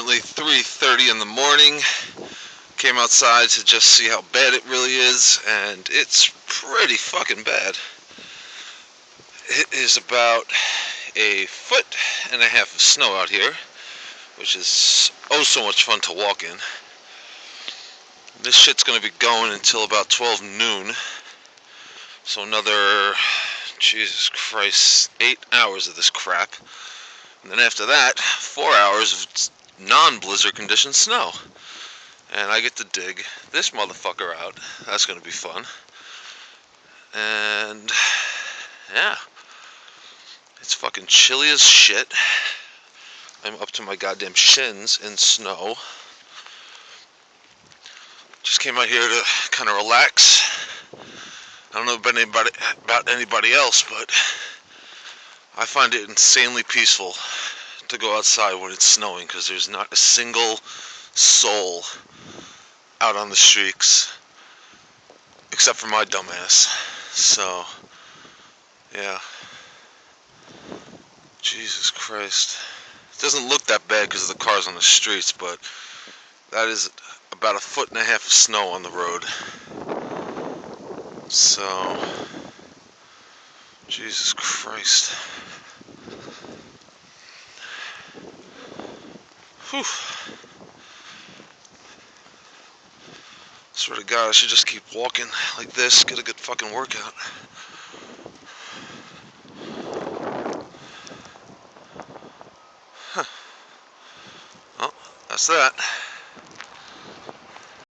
currently 3:30 in the morning. Came outside to just see how bad it really is, and it's pretty fucking bad. It is about 1.5 feet of snow out here, which is oh so much fun to walk in. This shit's gonna be going until about 12 noon. So another, Jesus Christ, 8 hours of this crap. And then after that, 4 hours of non-blizzard condition snow. And I get to dig this motherfucker out. That's gonna be fun. And yeah, it's fucking chilly as shit. I'm up to my goddamn shins in snow. Just came out here to kind of relax. I don't know about anybody else, but I find it insanely peaceful to go outside when it's snowing, because there's not a single soul out on the streets except for my dumbass. So yeah, Jesus Christ. It doesn't look that bad because of the cars on the streets, but that is about 1.5 feet of snow on the road. So, Jesus Christ. Whew. Swear to God, I should just keep walking like this, get a good fucking workout. Huh. Well, that's that.